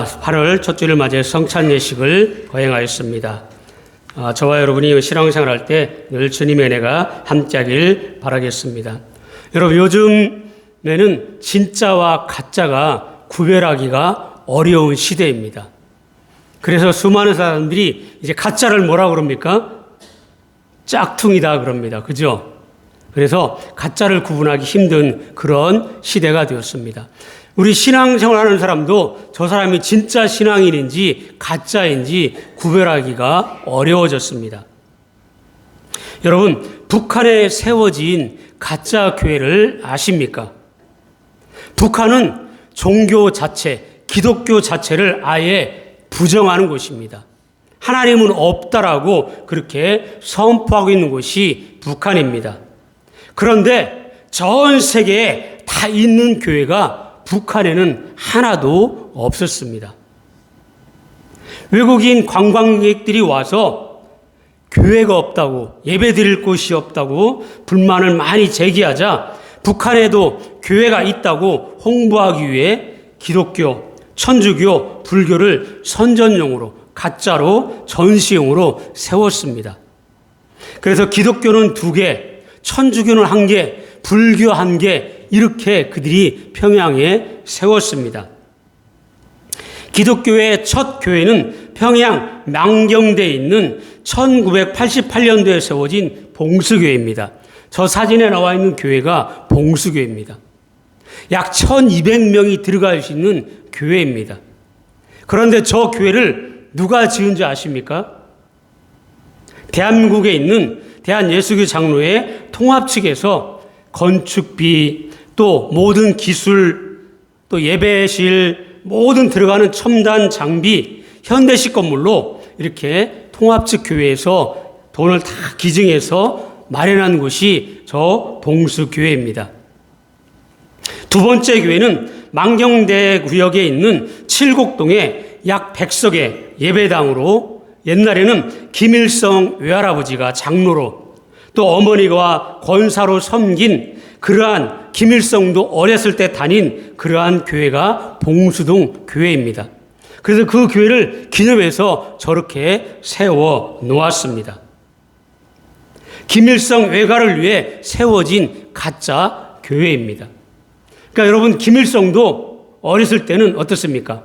8월 첫 주를 맞이해 성찬 예식을 거행하였습니다. 저와 여러분이 신앙생활할 때 늘 주님의 은혜가 함께하길 바라겠습니다. 여러분, 요즘에는 진짜와 가짜가 구별하기가 어려운 시대입니다. 그래서 수많은 사람들이 이제 가짜를 뭐라고 그럽니까? 짝퉁이다 그럽니다. 그죠? 그래서 가짜를 구분하기 힘든 그런 시대가 되었습니다. 우리 신앙생활하는 사람도 저 사람이 진짜 신앙인인지 가짜인지 구별하기가 어려워졌습니다. 여러분, 북한에 세워진 가짜 교회를 아십니까? 북한은 종교 자체, 기독교 자체를 아예 부정하는 곳입니다. 하나님은 없다라고 그렇게 선포하고 있는 곳이 북한입니다. 그런데 전 세계에 다 있는 교회가 북한에는 하나도 없었습니다. 외국인 관광객들이 와서 교회가 없다고, 예배 드릴 곳이 없다고 불만을 많이 제기하자 북한에도 교회가 있다고 홍보하기 위해 기독교, 천주교, 불교를 선전용으로, 가짜로, 전시용으로 세웠습니다. 그래서 기독교는 2개, 천주교는 1개, 불교 1개, 이렇게 그들이 평양에 세웠습니다. 기독교의 첫 교회는 평양 망경대에 있는 1988년도에 세워진 봉수교회입니다. 저 사진에 나와 있는 교회가 봉수교회입니다. 약 1200명이 들어갈 수 있는 교회입니다. 그런데 저 교회를 누가 지은 줄 아십니까? 대한민국에 있는 대한예수교 장로회 통합 측에서 건축비, 또 모든 기술, 또 예배실, 모든 들어가는 첨단 장비, 현대식 건물로 이렇게 통합 측 교회에서 돈을 다 기증해서 마련한 곳이 저 봉수교회입니다. 2번째 교회는 망경대 구역에 있는 칠곡동에 약 100석의 예배당으로 옛날에는 김일성 외할아버지가 장로로 또 어머니가 권사로 섬긴 그러한 김일성도 어렸을 때 다닌 그러한 교회가 봉수동 교회입니다. 그래서 그 교회를 기념해서 저렇게 세워 놓았습니다. 김일성 외가를 위해 세워진 가짜 교회입니다. 그러니까 여러분, 김일성도 어렸을 때는 어떻습니까?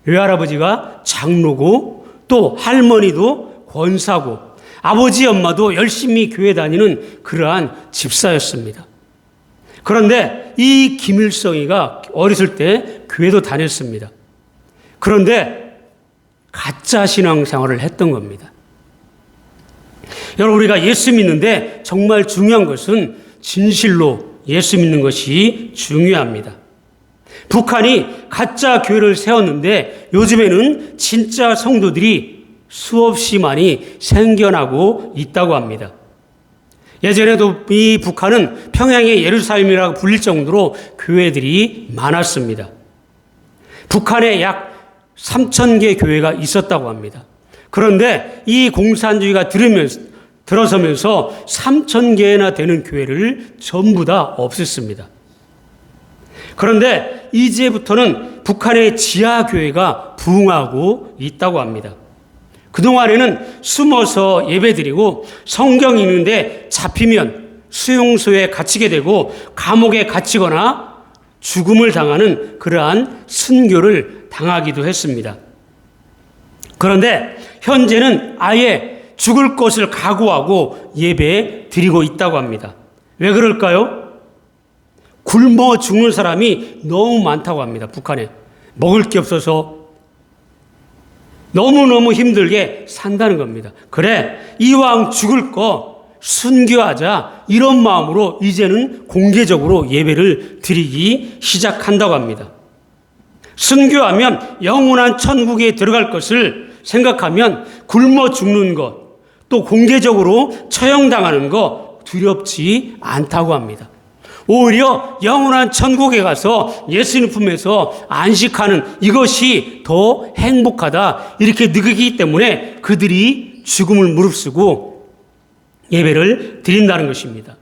외할아버지가 장로고 또 할머니도 권사고 아버지 엄마도 열심히 교회 다니는 그러한 집사였습니다. 그런데 이 김일성이가 어렸을 때 교회도 다녔습니다. 그런데 가짜 신앙생활을 했던 겁니다. 여러분, 우리가 예수 믿는데 정말 중요한 것은 진실로 예수 믿는 것이 중요합니다. 북한이 가짜 교회를 세웠는데 요즘에는 진짜 성도들이 수없이 많이 생겨나고 있다고 합니다. 예전에도 이 북한은 평양의 예루살렘이라고 불릴 정도로 교회들이 많았습니다. 북한에 약 3,000개 교회가 있었다고 합니다. 그런데 이 공산주의가 들어서면서 3,000개나 되는 교회를 전부 다 없앴습니다. 그런데 이제부터는 북한의 지하교회가 부흥하고 있다고 합니다. 그동안에는 숨어서 예배드리고 성경 읽는데 잡히면 수용소에 갇히게 되고 감옥에 갇히거나 죽음을 당하는 그러한 순교를 당하기도 했습니다. 그런데 현재는 아예 죽을 것을 각오하고 예배 드리고 있다고 합니다. 왜 그럴까요? 굶어 죽는 사람이 너무 많다고 합니다. 북한에. 먹을 게 없어서 너무너무 힘들게 산다는 겁니다. 그래, 이왕 죽을 거 순교하자, 이런 마음으로 이제는 공개적으로 예배를 드리기 시작한다고 합니다. 순교하면 영원한 천국에 들어갈 것을 생각하면 굶어 죽는 것, 또 공개적으로 처형당하는 것 두렵지 않다고 합니다. 오히려 영원한 천국에 가서 예수님 품에서 안식하는 이것이 더 행복하다, 이렇게 느끼기 때문에 그들이 죽음을 무릅쓰고 예배를 드린다는 것입니다.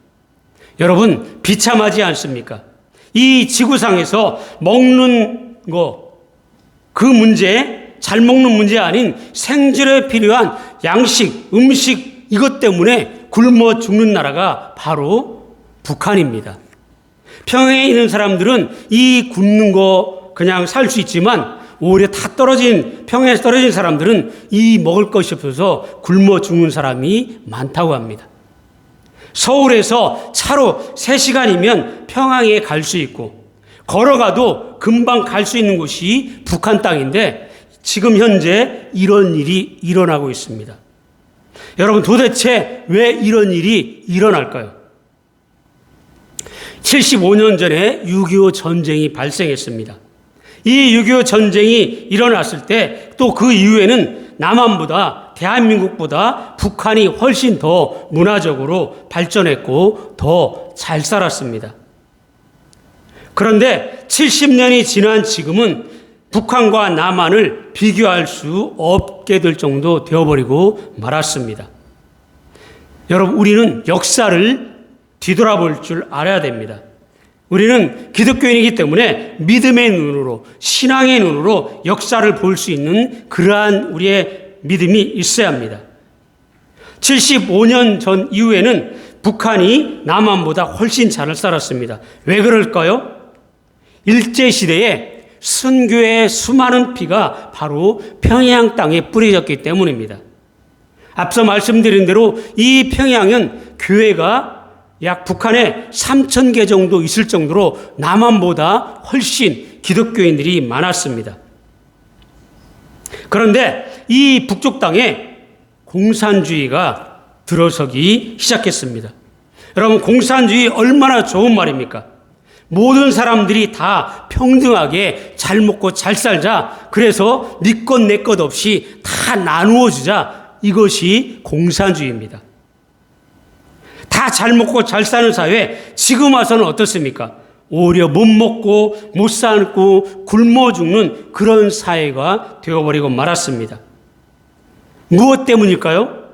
여러분, 비참하지 않습니까? 이 지구상에서 먹는 거, 그 문제, 잘 먹는 문제 아닌 생존에 필요한 양식, 음식 이것 때문에 굶어 죽는 나라가 바로 북한입니다. 평양에 있는 사람들은 이 굶는 거 그냥 살 수 있지만 오히려 평양에서 떨어진 사람들은 이 먹을 것이 없어서 굶어 죽는 사람이 많다고 합니다. 서울에서 차로 3시간이면 평양에 갈 수 있고 걸어가도 금방 갈 수 있는 곳이 북한 땅인데 지금 현재 이런 일이 일어나고 있습니다. 여러분 도대체 왜 이런 일이 일어날까요? 75년 전에 6.25 전쟁이 발생했습니다. 이 6.25 전쟁이 일어났을 때 또 그 이후에는 남한보다 대한민국보다 북한이 훨씬 더 문화적으로 발전했고 더 잘 살았습니다. 그런데 70년이 지난 지금은 북한과 남한을 비교할 수 없게 될 정도 되어버리고 말았습니다. 여러분, 우리는 역사를 뒤돌아볼 줄 알아야 됩니다. 우리는 기독교인이기 때문에 믿음의 눈으로, 신앙의 눈으로 역사를 볼 수 있는 그러한 우리의 믿음이 있어야 합니다. 75년 전 이후에는 북한이 남한보다 훨씬 잘 살았습니다. 왜 그럴까요? 일제시대에 선교의 수많은 피가 바로 평양 땅에 뿌려졌기 때문입니다. 앞서 말씀드린 대로 이 평양은 교회가 약 북한에 3,000개 정도 있을 정도로 남한보다 훨씬 기독교인들이 많았습니다. 그런데 이 북쪽 땅에 공산주의가 들어서기 시작했습니다. 여러분, 공산주의 얼마나 좋은 말입니까? 모든 사람들이 다 평등하게 잘 먹고 잘 살자. 그래서 네 것 내 것 없이 다 나누어 주자. 이것이 공산주의입니다. 다 잘 먹고 잘 사는 사회, 지금 와서는 어떻습니까? 오히려 못 먹고 못 살고 굶어 죽는 그런 사회가 되어버리고 말았습니다. 무엇 때문일까요?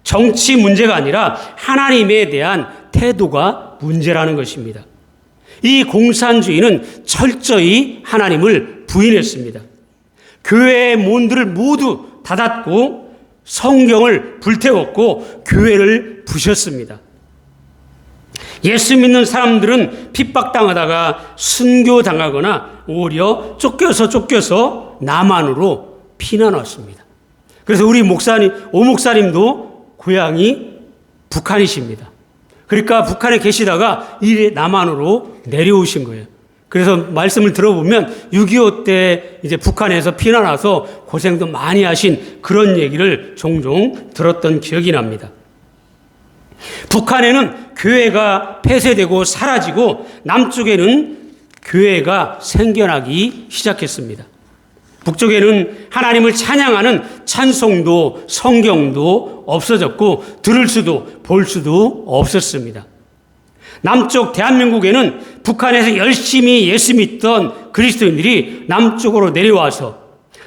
정치 문제가 아니라 하나님에 대한 태도가 문제라는 것입니다. 이 공산주의는 철저히 하나님을 부인했습니다. 교회의 문들을 모두 닫았고 성경을 불태웠고 교회를 부셨습니다. 예수 믿는 사람들은 핍박당하다가 순교당하거나 오히려 쫓겨서 남한으로 피난왔습니다. 그래서 우리 오 목사님도 고향이 북한이십니다. 그러니까 북한에 계시다가 이 남한으로 내려오신 거예요. 그래서 말씀을 들어보면 6.25 때 이제 북한에서 피난와서 고생도 많이 하신 그런 얘기를 종종 들었던 기억이 납니다. 북한에는 교회가 폐쇄되고 사라지고 남쪽에는 교회가 생겨나기 시작했습니다. 북쪽에는 하나님을 찬양하는 찬송도 성경도 없어졌고 들을 수도 볼 수도 없었습니다. 남쪽 대한민국에는 북한에서 열심히 예수 믿던 그리스도인들이 남쪽으로 내려와서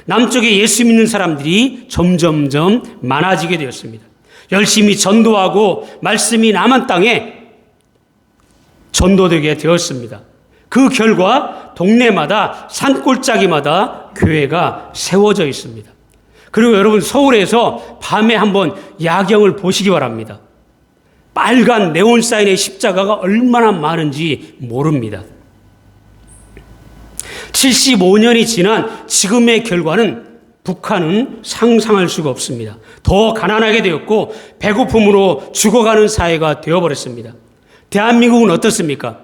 남쪽에 예수 믿는 사람들이 점점점 많아지게 되었습니다. 열심히 전도하고 말씀이 남한 땅에 전도되게 되었습니다. 그 결과 동네마다 산골짜기마다 교회가 세워져 있습니다. 그리고 여러분, 서울에서 밤에 한번 야경을 보시기 바랍니다. 빨간 네온사인의 십자가가 얼마나 많은지 모릅니다. 75년이 지난 지금의 결과는 북한은 상상할 수가 없습니다. 더 가난하게 되었고 배고픔으로 죽어가는 사회가 되어버렸습니다. 대한민국은 어떻습니까?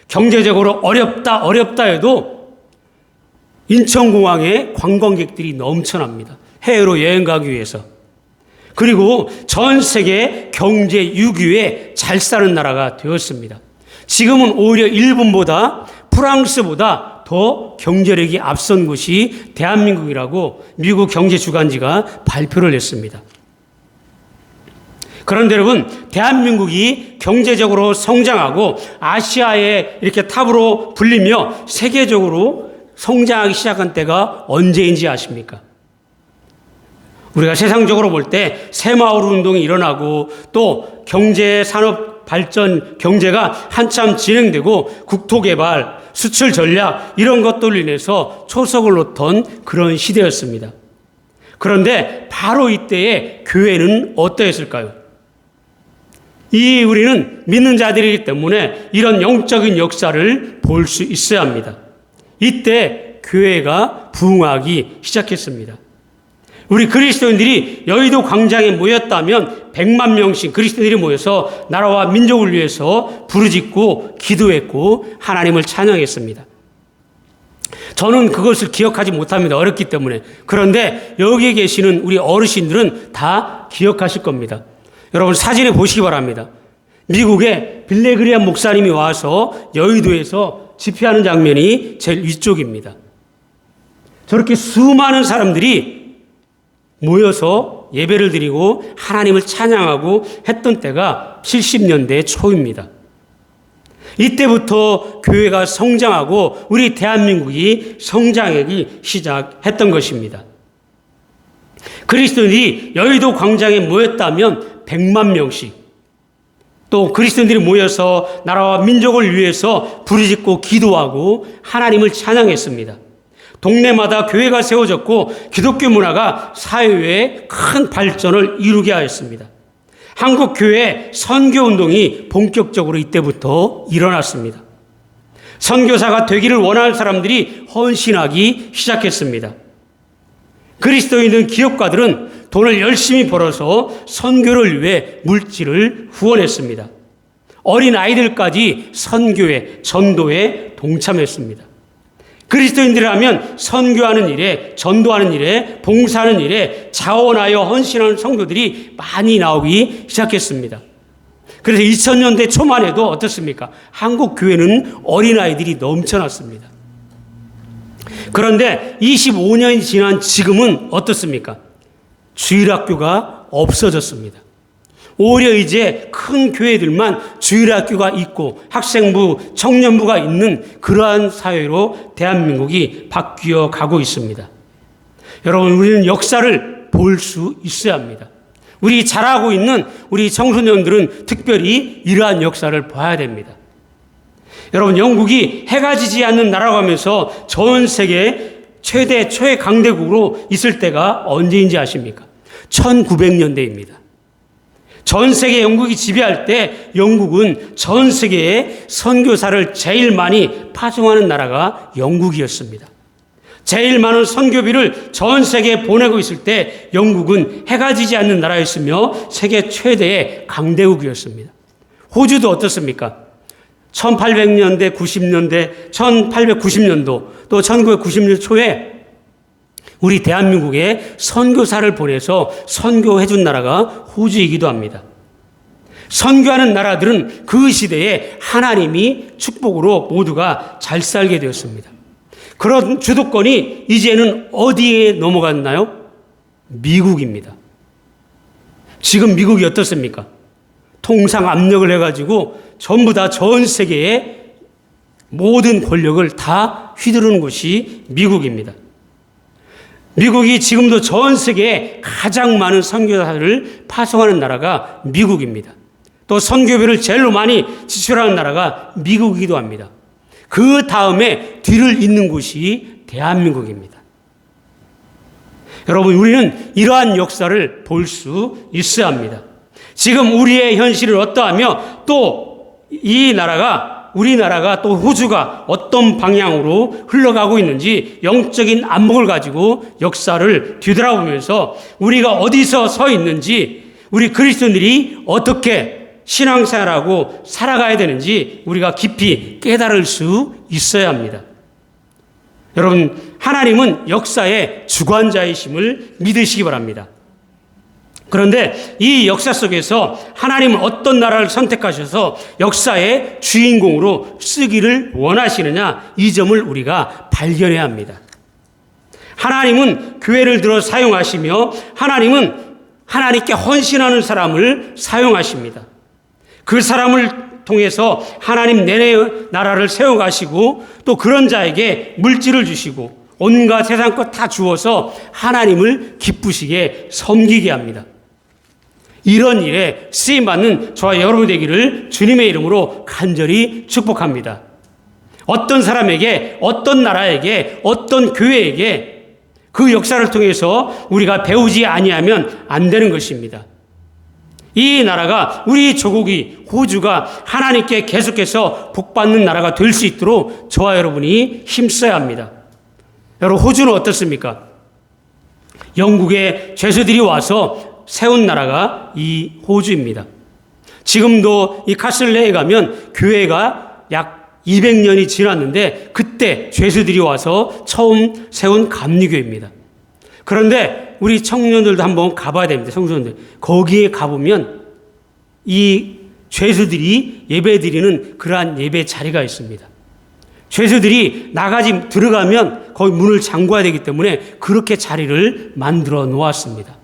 경제적으로 어렵다 해도 인천공항에 관광객들이 넘쳐납니다. 해외로 여행 가기 위해서. 그리고 전 세계 경제 6위에 잘 사는 나라가 되었습니다. 지금은 오히려 일본보다 프랑스보다 더 경제력이 앞선 곳이 대한민국이라고 미국 경제주간지가 발표를 했습니다. 그런데 여러분, 대한민국이 경제적으로 성장하고 아시아의 이렇게 탑으로 불리며 세계적으로 성장하기 시작한 때가 언제인지 아십니까? 우리가 세상적으로 볼 때 새마을 운동이 일어나고 또 경제 산업 발전 경제가 한참 진행되고 국토개발, 수출 전략 이런 것들로 인해서 초석을 놓던 그런 시대였습니다. 그런데 바로 이때에 교회는 어떠했을까요? 우리는 믿는 자들이기 때문에 이런 영적인 역사를 볼 수 있어야 합니다. 이때 교회가 부흥하기 시작했습니다. 우리 그리스도인들이 여의도 광장에 모였다면 100만 명씩 그리스도인들이 모여서 나라와 민족을 위해서 부르짖고 기도했고 하나님을 찬양했습니다. 저는 그것을 기억하지 못합니다. 어렵기 때문에. 그런데 여기에 계시는 우리 어르신들은 다 기억하실 겁니다. 여러분 사진에 보시기 바랍니다. 미국에 빌레그리안 목사님이 와서 여의도에서 집회하는 장면이 제일 위쪽입니다. 저렇게 수많은 사람들이 모여서 예배를 드리고 하나님을 찬양하고 했던 때가 70년대 초입니다. 이때부터 교회가 성장하고 우리 대한민국이 성장하기 시작했던 것입니다. 그리스도인들이 여의도 광장에 모였다면 100만 명씩, 또 그리스도인들이 모여서 나라와 민족을 위해서 부르짖고 기도하고 하나님을 찬양했습니다. 동네마다 교회가 세워졌고 기독교 문화가 사회에 큰 발전을 이루게 하였습니다. 한국 교회 선교 운동이 본격적으로 이때부터 일어났습니다. 선교사가 되기를 원하는 사람들이 헌신하기 시작했습니다. 그리스도인들 기업가들은 돈을 열심히 벌어서 선교를 위해 물질을 후원했습니다. 어린 아이들까지 선교에, 전도에 동참했습니다. 그리스도인들이라면 선교하는 일에, 전도하는 일에, 봉사하는 일에 자원하여 헌신하는 성도들이 많이 나오기 시작했습니다. 그래서 2000년대 초만 해도 어떻습니까? 한국 교회는 어린아이들이 넘쳐났습니다. 그런데 25년이 지난 지금은 어떻습니까? 주일학교가 없어졌습니다. 오히려 이제 큰 교회들만 주일학교가 있고 학생부, 청년부가 있는 그러한 사회로 대한민국이 바뀌어 가고 있습니다. 여러분, 우리는 역사를 볼 수 있어야 합니다. 우리 잘하고 있는 우리 청소년들은 특별히 이러한 역사를 봐야 됩니다. 여러분, 영국이 해가 지지 않는 나라고 하면서 전 세계 최대 최강대국으로 있을 때가 언제인지 아십니까? 1900년대입니다. 전 세계 영국이 지배할 때 영국은 전 세계에 선교사를 제일 많이 파송하는 나라가 영국이었습니다. 제일 많은 선교비를 전 세계에 보내고 있을 때 영국은 해가 지지 않는 나라였으며 세계 최대의 강대국이었습니다. 호주도 어떻습니까? 1800년대, 90년대, 1890년도 또 1990년 초에 우리 대한민국에 선교사를 보내서 선교해 준 나라가 호주이기도 합니다. 선교하는 나라들은 그 시대에 하나님이 축복으로 모두가 잘 살게 되었습니다. 그런 주도권이 이제는 어디에 넘어갔나요? 미국입니다. 지금 미국이 어떻습니까? 통상 압력을 해가지고 전부 다 전 세계의 모든 권력을 다 휘두르는 곳이 미국입니다. 미국이 지금도 전 세계에 가장 많은 선교사들을 파송하는 나라가 미국입니다. 또 선교비를 제일로 많이 지출하는 나라가 미국이기도 합니다. 그 다음에 뒤를 잇는 곳이 대한민국입니다. 여러분, 우리는 이러한 역사를 볼 수 있어야 합니다. 지금 우리의 현실을 어떠하며 또 이 나라가, 우리나라가 또 호주가 어떤 방향으로 흘러가고 있는지 영적인 안목을 가지고 역사를 뒤돌아보면서 우리가 어디서 서 있는지, 우리 그리스도인들이 어떻게 신앙생활하고 살아가야 되는지 우리가 깊이 깨달을 수 있어야 합니다. 여러분, 하나님은 역사의 주관자이심을 믿으시기 바랍니다. 그런데 이 역사 속에서 하나님은 어떤 나라를 선택하셔서 역사의 주인공으로 쓰기를 원하시느냐, 이 점을 우리가 발견해야 합니다. 하나님은 교회를 들어 사용하시며 하나님은 하나님께 헌신하는 사람을 사용하십니다. 그 사람을 통해서 하나님 내내 나라를 세워가시고 또 그런 자에게 물질을 주시고 온갖 세상 것 다 주어서 하나님을 기쁘시게 섬기게 합니다. 이런 일에 쓰임받는 저와 여러분 되기를 주님의 이름으로 간절히 축복합니다. 어떤 사람에게, 어떤 나라에게, 어떤 교회에게 그 역사를 통해서 우리가 배우지 아니하면 안 되는 것입니다. 이 나라가, 우리 조국이, 호주가 하나님께 계속해서 복받는 나라가 될 수 있도록 저와 여러분이 힘써야 합니다. 여러분, 호주는 어떻습니까? 영국의 죄수들이 와서 세운 나라가 이 호주입니다. 지금도 이 카슬레에 가면 교회가 약 200년이 지났는데 그때 죄수들이 와서 처음 세운 감리교회입니다. 그런데 우리 청년들도 한번 가봐야 됩니다. 청소년들. 거기에 가보면 이 죄수들이 예배드리는 그러한 예배 자리가 있습니다. 죄수들이 나가지 들어가면 거기 문을 잠궈야 되기 때문에 그렇게 자리를 만들어 놓았습니다.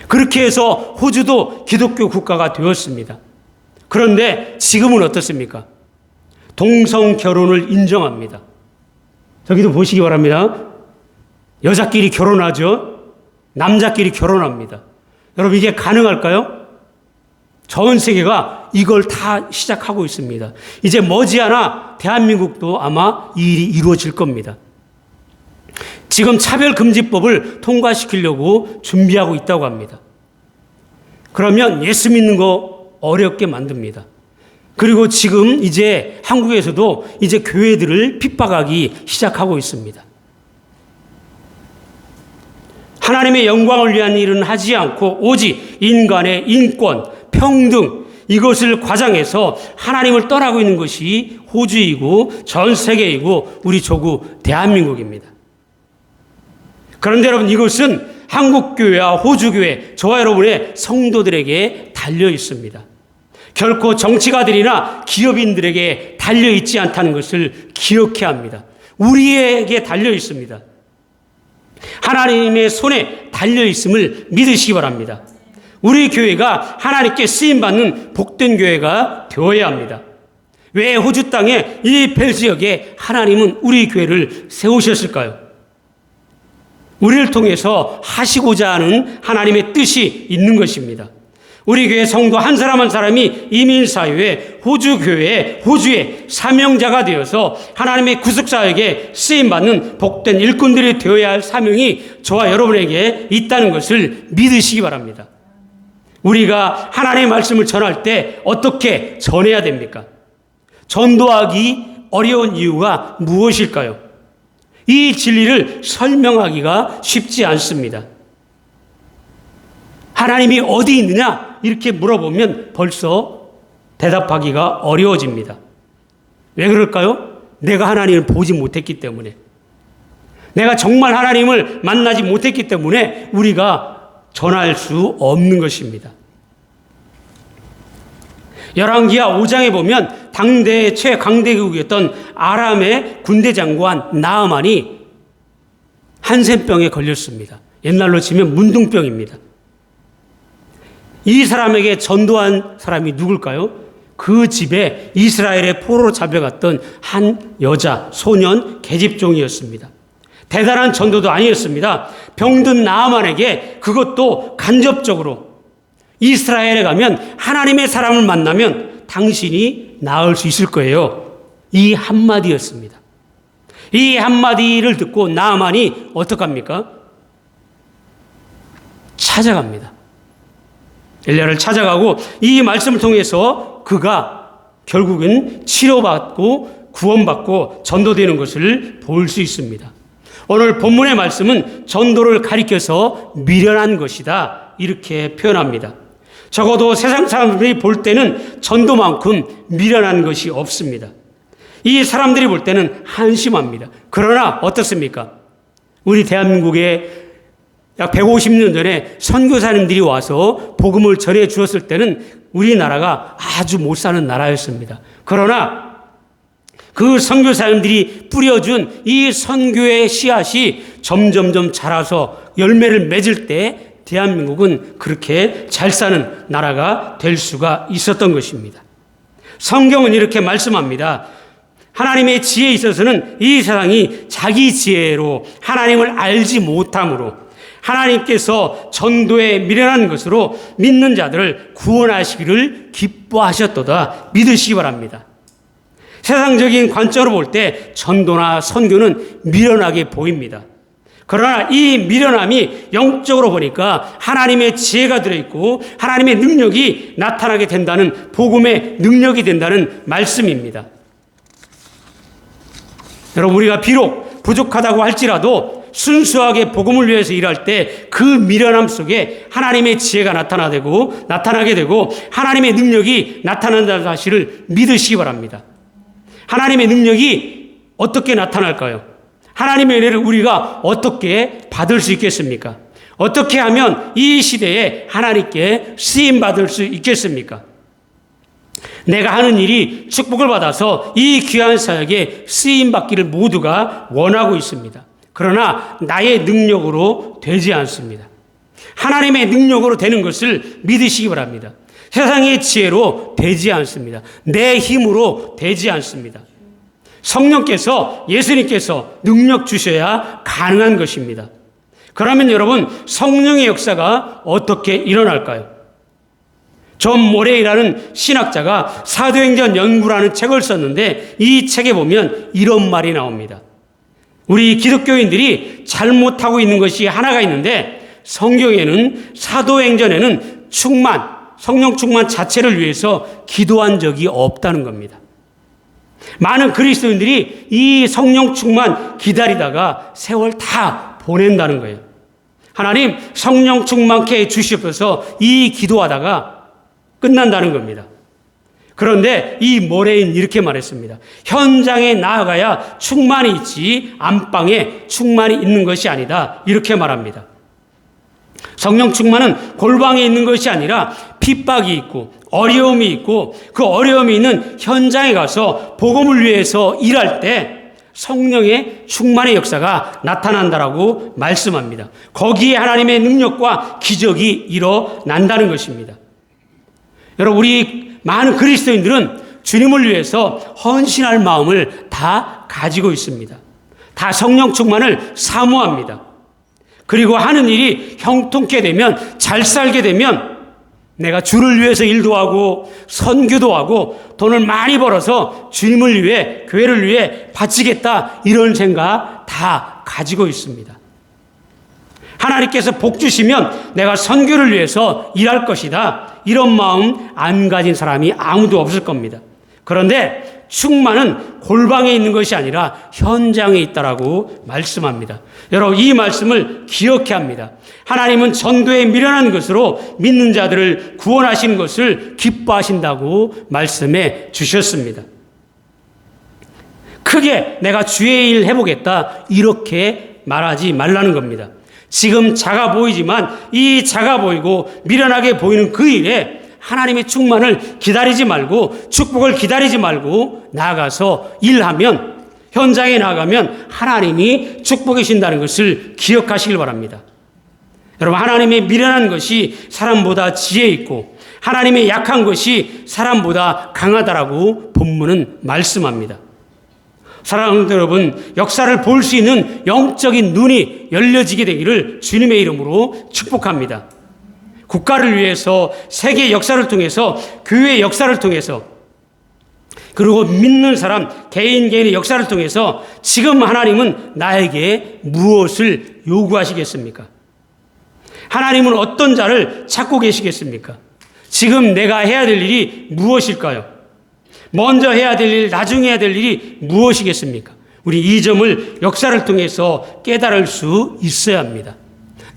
그렇게 해서 호주도 기독교 국가가 되었습니다. 그런데 지금은 어떻습니까? 동성 결혼을 인정합니다. 저기도 보시기 바랍니다. 여자끼리 결혼하죠. 남자끼리 결혼합니다. 여러분, 이게 가능할까요? 전 세계가 이걸 다 시작하고 있습니다. 이제 머지않아 대한민국도 아마 이 일이 이루어질 겁니다. 지금 차별금지법을 통과시키려고 준비하고 있다고 합니다. 그러면 예수 믿는 거 어렵게 만듭니다. 그리고 지금 이제 한국에서도 이제 교회들을 핍박하기 시작하고 있습니다. 하나님의 영광을 위한 일은 하지 않고 오직 인간의 인권, 평등, 이것을 과장해서 하나님을 떠나고 있는 것이 호주이고 전 세계이고 우리 조국 대한민국입니다. 그런데 여러분, 이것은 한국교회와 호주교회, 저와 여러분의 성도들에게 달려 있습니다. 결코 정치가들이나 기업인들에게 달려 있지 않다는 것을 기억해야 합니다. 우리에게 달려 있습니다. 하나님의 손에 달려 있음을 믿으시기 바랍니다. 우리 교회가 하나님께 쓰임받는 복된 교회가 되어야 합니다. 왜 호주 땅에 이 벨지역에 하나님은 우리 교회를 세우셨을까요? 우리를 통해서 하시고자 하는 하나님의 뜻이 있는 것입니다. 우리 교회 성도 한 사람 한 사람이 이민사회에, 호주교회에, 호주의 사명자가 되어서 하나님의 구속사역에 쓰임받는 복된 일꾼들이 되어야 할 사명이 저와 여러분에게 있다는 것을 믿으시기 바랍니다. 우리가 하나님의 말씀을 전할 때 어떻게 전해야 됩니까? 전도하기 어려운 이유가 무엇일까요? 이 진리를 설명하기가 쉽지 않습니다. 하나님이 어디 있느냐? 이렇게 물어보면 벌써 대답하기가 어려워집니다. 왜 그럴까요? 내가 하나님을 보지 못했기 때문에. 내가 정말 하나님을 만나지 못했기 때문에 우리가 전할 수 없는 것입니다. 열왕기하 5장에 보면 당대의 최강대국이었던 아람의 군대 장관 나아만이 한센병에 걸렸습니다. 옛날로 치면 문둥병입니다. 이 사람에게 전도한 사람이 누굴까요? 그 집에 이스라엘의 포로로 잡혀갔던 한 여자, 소년, 계집종이었습니다. 대단한 전도도 아니었습니다. 병든 나아만에게 그것도 간접적으로 이스라엘에 가면 하나님의 사람을 만나면 당신이 나을 수 있을 거예요. 이 한마디였습니다. 이 한마디를 듣고 나아만이 어떡합니까? 찾아갑니다. 엘리야를 찾아가고 이 말씀을 통해서 그가 결국은 치료받고 구원받고 전도되는 것을 볼 수 있습니다. 오늘 본문의 말씀은 전도를 가리켜서 미련한 것이다, 이렇게 표현합니다. 적어도 세상 사람들이 볼 때는 전도만큼 미련한 것이 없습니다. 이 사람들이 볼 때는 한심합니다. 그러나 어떻습니까? 우리 대한민국에 약 150년 전에 선교사님들이 와서 복음을 전해 주었을 때는 우리나라가 아주 못 사는 나라였습니다. 그러나 그 선교사님들이 뿌려준 이 선교의 씨앗이 점점점 자라서 열매를 맺을 때 대한민국은 그렇게 잘 사는 나라가 될 수가 있었던 것입니다. 성경은 이렇게 말씀합니다. 하나님의 지혜에 있어서는 이 세상이 자기 지혜로 하나님을 알지 못함으로 하나님께서 전도에 미련한 것으로 믿는 자들을 구원하시기를 기뻐하셨도다 믿으시기 바랍니다. 세상적인 관점으로 볼 때 전도나 선교는 미련하게 보입니다. 그러나 이 미련함이 영적으로 보니까 하나님의 지혜가 들어있고 하나님의 능력이 나타나게 된다는, 복음의 능력이 된다는 말씀입니다. 여러분, 우리가 비록 부족하다고 할지라도 순수하게 복음을 위해서 일할 때 그 미련함 속에 하나님의 지혜가 나타나게 되고 하나님의 능력이 나타난다는 사실을 믿으시기 바랍니다. 하나님의 능력이 어떻게 나타날까요? 하나님의 은혜를 우리가 어떻게 받을 수 있겠습니까? 어떻게 하면 이 시대에 하나님께 쓰임받을 수 있겠습니까? 내가 하는 일이 축복을 받아서 이 귀한 사역에 쓰임받기를 모두가 원하고 있습니다. 그러나 나의 능력으로 되지 않습니다. 하나님의 능력으로 되는 것을 믿으시기 바랍니다. 세상의 지혜로 되지 않습니다. 내 힘으로 되지 않습니다. 성령께서, 예수님께서 능력 주셔야 가능한 것입니다. 그러면 여러분, 성령의 역사가 어떻게 일어날까요? 존 모레이라는 신학자가 사도행전 연구라는 책을 썼는데 이 책에 보면 이런 말이 나옵니다. 우리 기독교인들이 잘못하고 있는 것이 하나가 있는데, 성경에는, 사도행전에는 성령 충만 자체를 위해서 기도한 적이 없다는 겁니다. 많은 그리스도인들이 이 성령 충만 기다리다가 세월 다 보낸다는 거예요. 하나님, 성령 충만케 해 주시옵소서, 이 기도하다가 끝난다는 겁니다. 그런데 이 모레인 이렇게 말했습니다. 현장에 나아가야 충만이 있지 안방에 충만이 있는 것이 아니다. 이렇게 말합니다. 성령 충만은 골방에 있는 것이 아니라 핍박이 있고 어려움이 있고 그 어려움이 있는 현장에 가서 복음을 위해서 일할 때 성령의 충만의 역사가 나타난다라고 말씀합니다. 거기에 하나님의 능력과 기적이 일어난다는 것입니다. 여러분, 우리 많은 그리스도인들은 주님을 위해서 헌신할 마음을 다 가지고 있습니다. 다 성령 충만을 사모합니다. 그리고 하는 일이 형통케 되면, 잘 살게 되면 내가 주를 위해서 일도 하고 선교도 하고 돈을 많이 벌어서 주님을 위해, 교회를 위해 바치겠다, 이런 생각 다 가지고 있습니다. 하나님께서 복 주시면 내가 선교를 위해서 일할 것이다, 이런 마음 안 가진 사람이 아무도 없을 겁니다. 그런데 충만은 골방에 있는 것이 아니라 현장에 있다라고 말씀합니다. 여러분, 이 말씀을 기억해야 합니다. 하나님은 전도에 미련한 것으로 믿는 자들을 구원하시는 것을 기뻐하신다고 말씀해 주셨습니다. 크게 내가 주의 일 해보겠다, 이렇게 말하지 말라는 겁니다. 지금 작아 보이지만 이 작아 보이고 미련하게 보이는 그 일에 하나님의 충만을 기다리지 말고, 축복을 기다리지 말고 나아가서 일하면, 현장에 나가면 하나님이 축복해 주신다는 것을 기억하시길 바랍니다. 여러분, 하나님의 미련한 것이 사람보다 지혜 있고 하나님의 약한 것이 사람보다 강하다라고 본문은 말씀합니다. 사랑하는 여러분, 역사를 볼 수 있는 영적인 눈이 열려지게 되기를 주님의 이름으로 축복합니다. 국가를 위해서, 세계 역사를 통해서, 교회의 역사를 통해서, 그리고 믿는 사람 개인의 역사를 통해서 지금 하나님은 나에게 무엇을 요구하시겠습니까? 하나님은 어떤 자를 찾고 계시겠습니까? 지금 내가 해야 될 일이 무엇일까요? 먼저 해야 될 일, 나중에 해야 될 일이 무엇이겠습니까? 우리 이 점을 역사를 통해서 깨달을 수 있어야 합니다.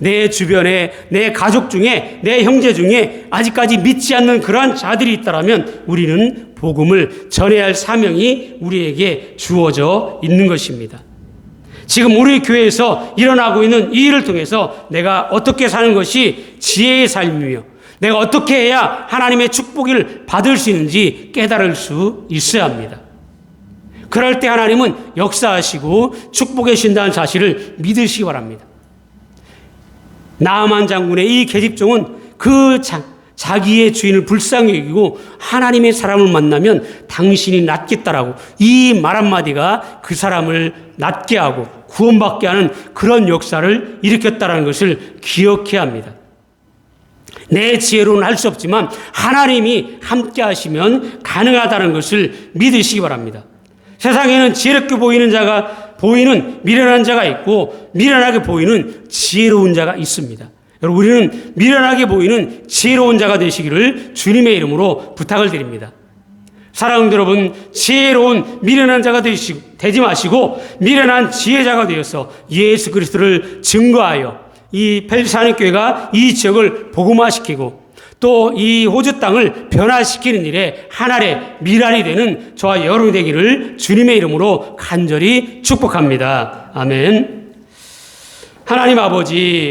내 주변에, 내 가족 중에, 내 형제 중에 아직까지 믿지 않는 그러한 자들이 있다면 우리는 복음을 전해야 할 사명이 우리에게 주어져 있는 것입니다. 지금 우리 교회에서 일어나고 있는 이 일을 통해서 내가 어떻게 사는 것이 지혜의 삶이며 내가 어떻게 해야 하나님의 축복을 받을 수 있는지 깨달을 수 있어야 합니다. 그럴 때 하나님은 역사하시고 축복해 주신다는 사실을 믿으시기 바랍니다. 나아만 장군의 이 계집종은 자기의 주인을 불쌍히 여기고 하나님의 사람을 만나면 당신이 낫겠다라고 이 말 한마디가 그 사람을 낫게 하고 구원받게 하는 그런 역사를 일으켰다는 것을 기억해야 합니다. 내 지혜로는 할 수 없지만 하나님이 함께 하시면 가능하다는 것을 믿으시기 바랍니다. 세상에는 지혜롭게 보이는 미련한 자가 있고 미련하게 보이는 지혜로운 자가 있습니다. 여러분, 우리는 미련하게 보이는 지혜로운 자가 되시기를 주님의 이름으로 부탁을 드립니다. 사랑하는 여러분, 지혜로운 미련한 자가 되지 마시고 미련한 지혜자가 되어서 예수 그리스도를 증거하여 이 펠사니 교회가 이 지역을 복음화시키고 또 이 호주 땅을 변화시키는 일에 하나의 미랄이 되는 저와 여러분이 되기를 주님의 이름으로 간절히 축복합니다. 아멘. 하나님 아버지,